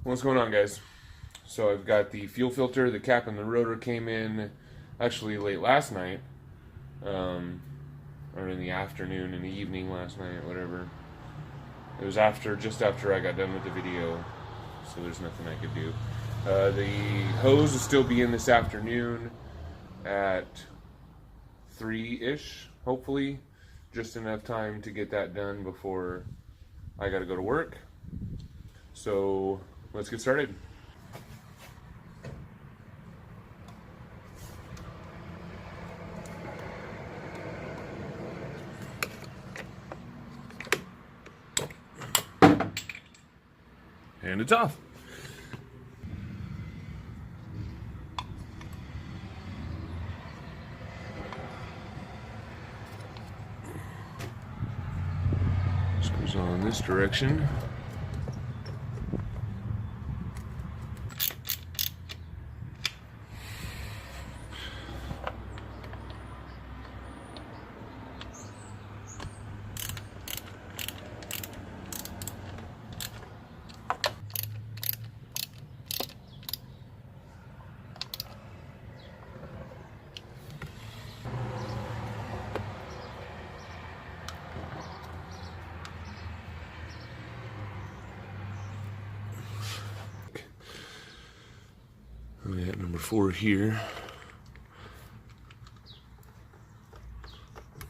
What's going on, guys? So I've got the fuel filter, the cap and the rotor came in actually late last night, or in the afternoon, in the evening last night, whatever. It was just after I got done with the video, so there's nothing I could do. The hose will still be in this afternoon at 3-ish, hopefully. Just enough time to get that done before I gotta go to work. So let's get started. And it's off. This goes on this direction. We got number 4 here.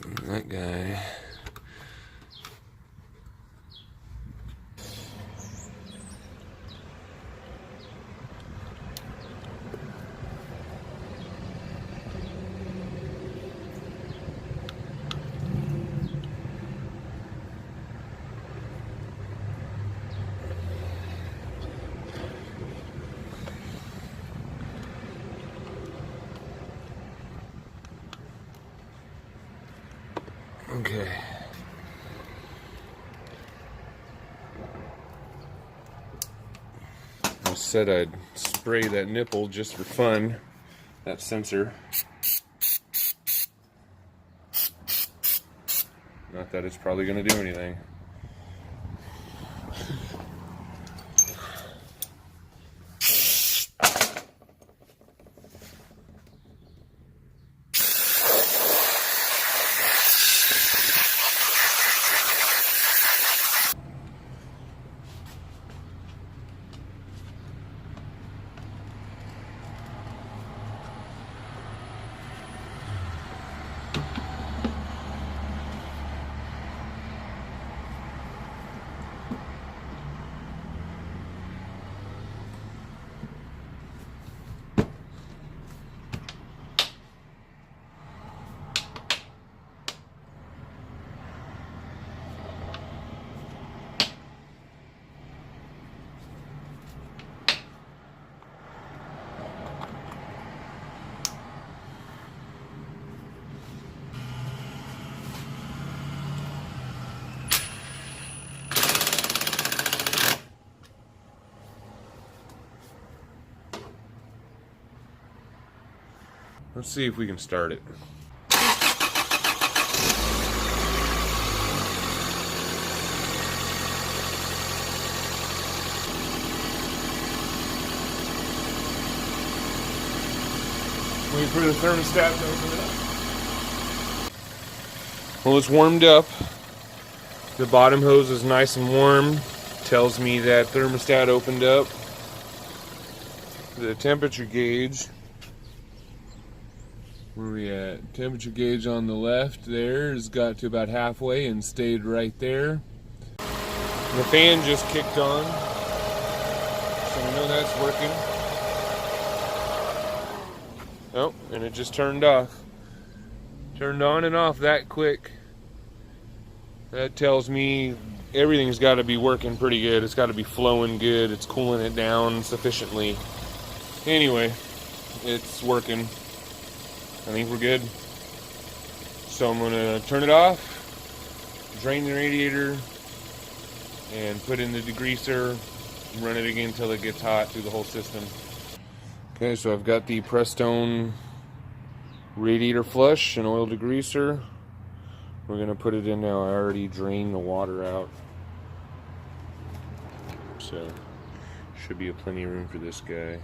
And that guy. Okay. I said I'd spray that nipple just for fun, that sensor. Not that it's probably going to do anything. Let's see if we can start it. Wait for the thermostat to open up. Well, it's warmed up. The bottom hose is nice and warm. Tells me that thermostat opened up. The temperature gauge. Where are we at? Temperature gauge on the left there has got to about halfway and stayed right there. The fan just kicked on, so we know that's working. Oh, and it just turned off. Turned on and off that quick. That tells me everything's got to be working pretty good. It's got to be flowing good. It's cooling it down sufficiently. Anyway, it's working. I think we're good. So I'm going to turn it off, drain the radiator, and put in the degreaser, run it again until it gets hot through the whole system. Okay, so I've got the Prestone radiator flush and oil degreaser. We're going to put it in now. I already drained the water out. So, Should be plenty of room for this guy.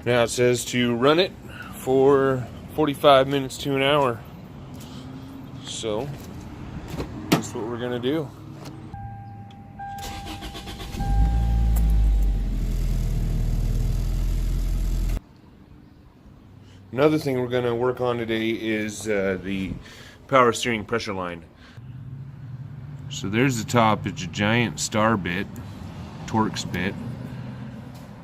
Now it says to run it for 45 minutes to an hour. So that's what we're gonna do. Another thing we're gonna work on today is the power steering pressure line. So there's the top. It's a giant star bit, Torx bit.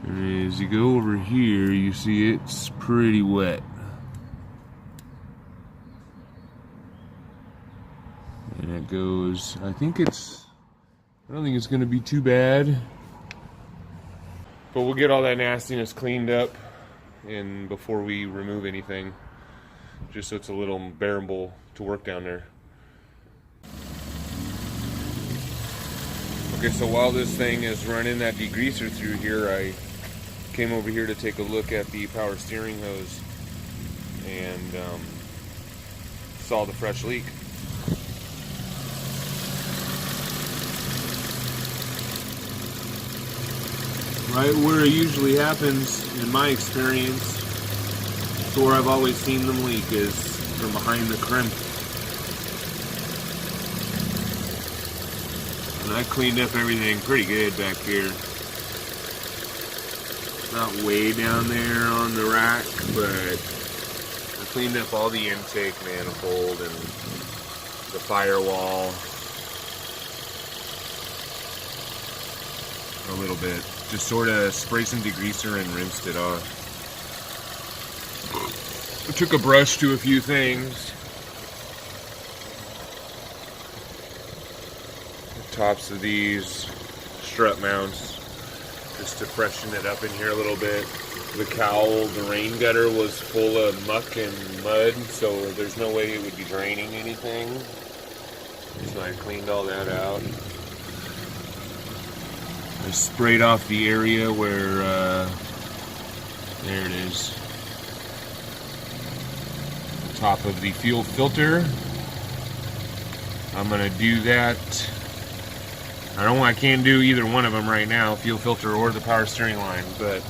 And as you go over here, you see it's pretty wet. And it goes, I don't think it's going to be too bad. But we'll get all that nastiness cleaned up and before we remove anything, just so it's a little bearable to work down there. Okay, so while this thing is running that degreaser through here, I came over here to take a look at the power steering hose and saw the fresh leak. Right where it usually happens, in my experience, it's where I've always seen them leak, is from behind the crimp. And I cleaned up everything pretty good back here. Not way down there on the rack, but I cleaned up all the intake manifold and the firewall a little bit. Just sort of sprayed some degreaser and rinsed it off. I took a brush to a few things. The tops of these strut mounts, just to freshen it up in here a little bit. The cowl, the rain gutter was full of muck and mud, so there's no way it would be draining anything. So I cleaned all that out. I sprayed off the area where, there it is, the top of the fuel filter. I'm gonna do that. I can't do either one of them right now, fuel filter or the power steering line, but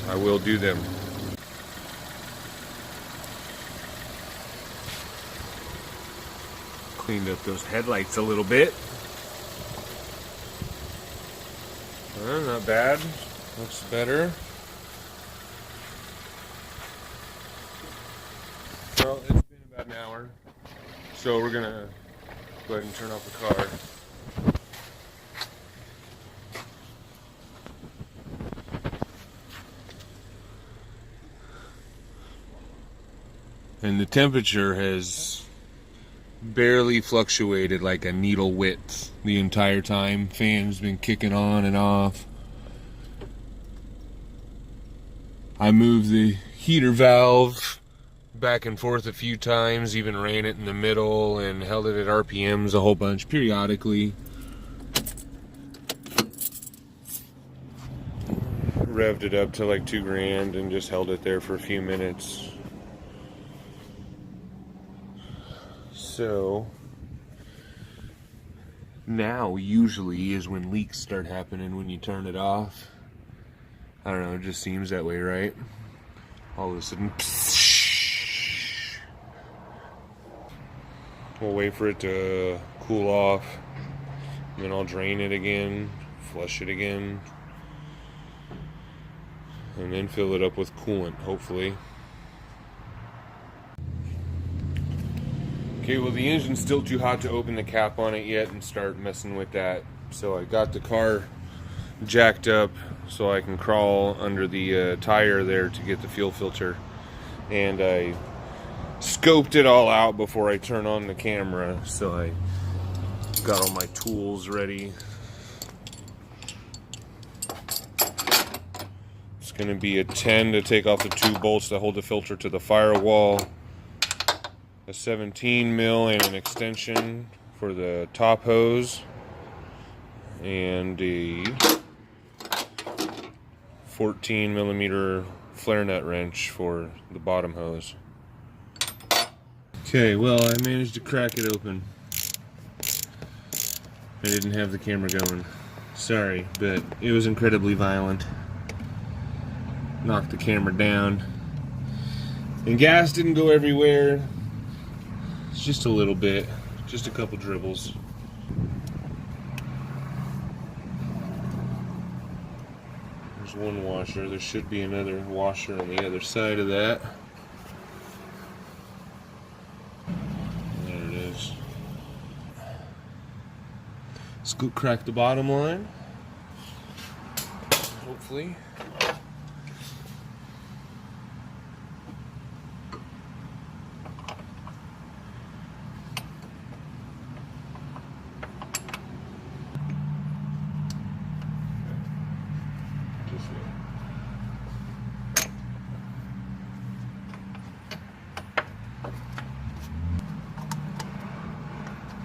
I will do them. Cleaned up those headlights a little bit. Not bad. Looks better. Well, it's been about an hour, so we're gonna go ahead and turn off the car. And the temperature has barely fluctuated like a needle width the entire time. Fan's been kicking on and off. I moved the heater valve back and forth a few times, even ran it in the middle and held it at RPMs a whole bunch periodically. Revved it up to like 2 grand and just held it there for a few minutes. So now usually is when leaks start happening when you turn it off. I don't know, it just seems that way, right? All of a sudden, psh, we'll wait for it to cool off, and then I'll drain it again, flush it again, and then fill it up with coolant, hopefully. Okay, well the engine's still too hot to open the cap on it yet and start messing with that. So I got the car jacked up so I can crawl under the tire there to get the fuel filter. And I scoped it all out before I turn on the camera. So I got all my tools ready. It's gonna be a 10 to take off the 2 bolts that hold the filter to the firewall. A 17 mil and an extension for the top hose and a 14mm flare nut wrench for the bottom hose. Okay, well, I managed to crack it open. I didn't have the camera going. Sorry, but it was incredibly violent. Knocked the camera down. And gas didn't go everywhere. It's just a little bit. Just a couple dribbles. There's one washer. There should be another washer on the other side of that. There it is. Let's go crack the bottom line. Hopefully.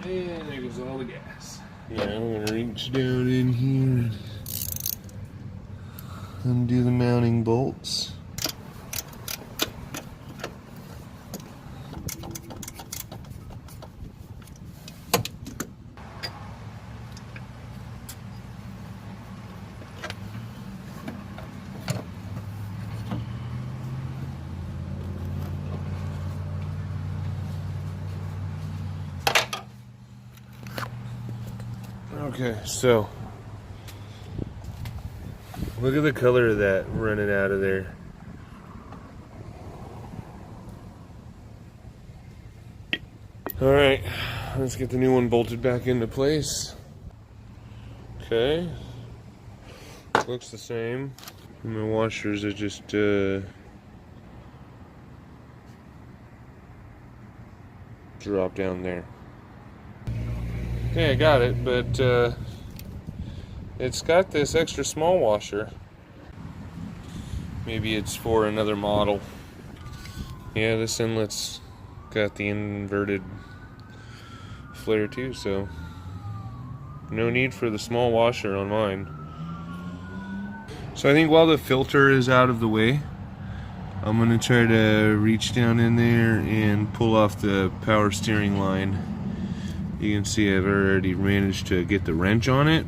And there goes all the gas. Yeah, I'm gonna reach down in here and undo the mounting bolts. Okay, so look at the color of that running out of there. Alright, let's get the new one bolted back into place. Okay, looks the same. And my washers are just drop down there. Okay, I got it, but it's got this extra small washer. Maybe it's for another model. Yeah, this inlet's got the inverted flare too, so no need for the small washer on mine. So I think while the filter is out of the way, I'm gonna try to reach down in there and pull off the power steering line. You can see I've already managed to get the wrench on it,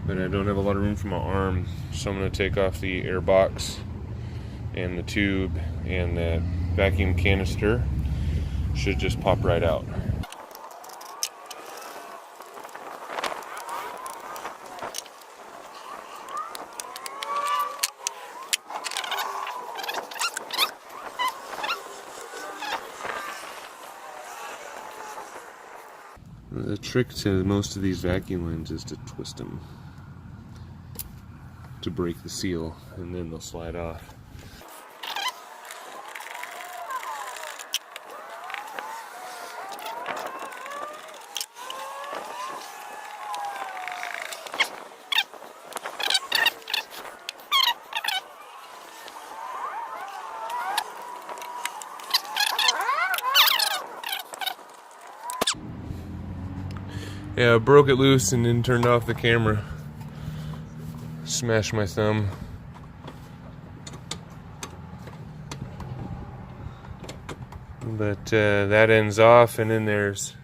but I don't have a lot of room for my arm, so I'm going to take off the air box and the tube, and that vacuum canister should just pop right out. The trick to most of these vacuum lines is to twist them to break the seal, and then they'll slide off. Yeah, I broke it loose and then turned off the camera. Smashed my thumb. But that ends off, and then there's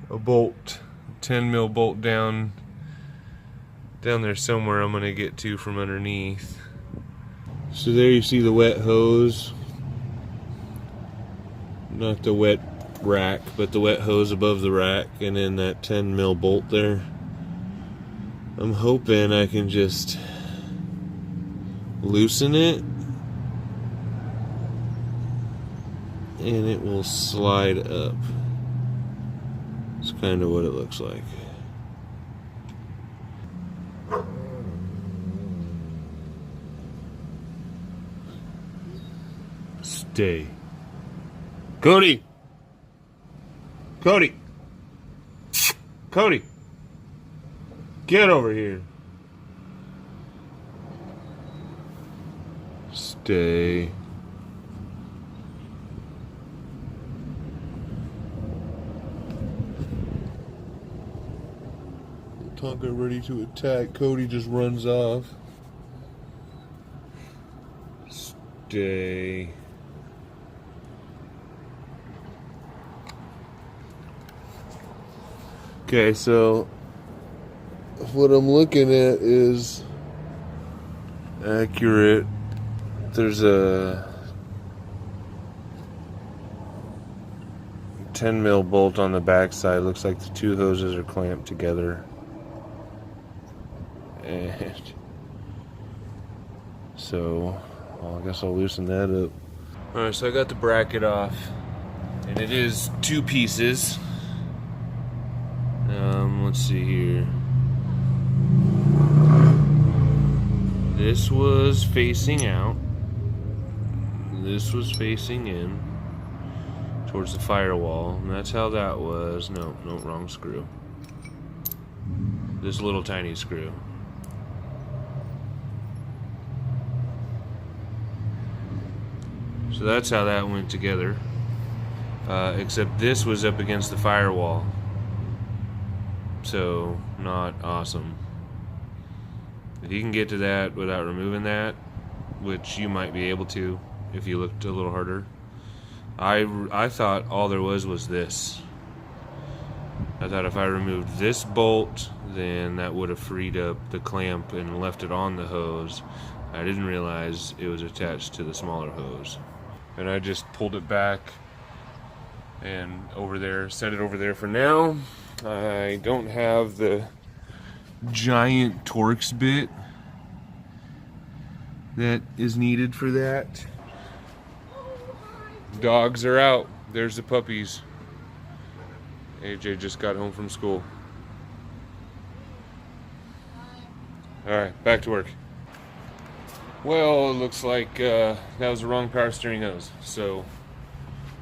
a bolt, 10mm bolt down there somewhere I'm gonna get to from underneath. So there you see the wet hose. Not the wet rack, but the wet hose above the rack, and then that 10mm bolt there. I'm hoping I can just loosen it and it will slide up. It's kind of what it looks like. Stay. Cody! Cody! Cody! Get over here. Stay. Tonka ready to attack. Cody just runs off. Stay. Okay, so what I'm looking at is accurate. There's a 10 mil bolt on the backside. Looks like the two hoses are clamped together. And so, well, I guess I'll loosen that up. Alright, so I got the bracket off. And it is two pieces. Let's see here. This was facing out. This was facing in towards the firewall, and that's how that was. No, wrong screw. This little tiny screw. So that's how that went together. Except this was up against the firewall. So, not awesome. If you can get to that without removing that, which you might be able to if you looked a little harder. I thought all there was this. I thought if I removed this bolt, then that would have freed up the clamp and left it on the hose. I didn't realize it was attached to the smaller hose. And I just pulled it back and over there, set it over there for now. I don't have the giant Torx bit that is needed for that. Dogs are out. There's the puppies. AJ just got home from school. Alright, back to work. Well, it looks like that was the wrong power steering hose. So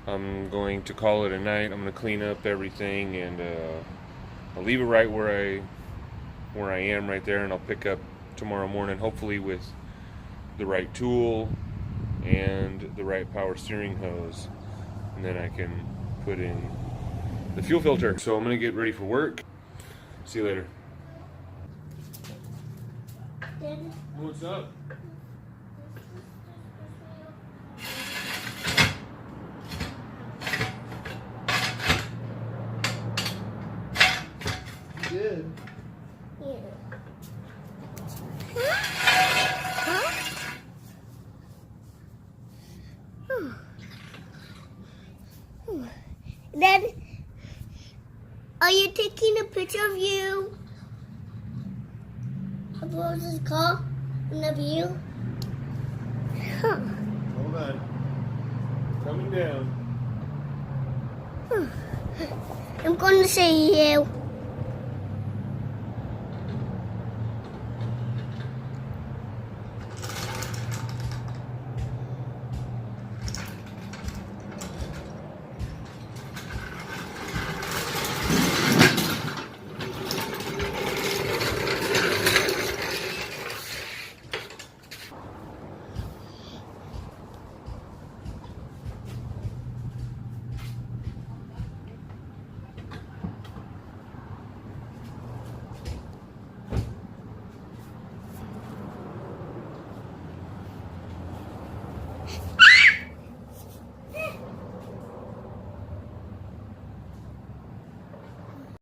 I'm going to call it a night. I'm going to clean up everything, and I'll leave it right where I am right there, and I'll pick up tomorrow morning, hopefully with the right tool and the right power steering hose, and then I can put in the fuel filter. So I'm going to get ready for work. See you later. Daddy. What's up? Good. Yeah. Dad, are you taking a picture of you? Of what is it called? Of you? Huh. Hold on. Coming down. I'm going to say you.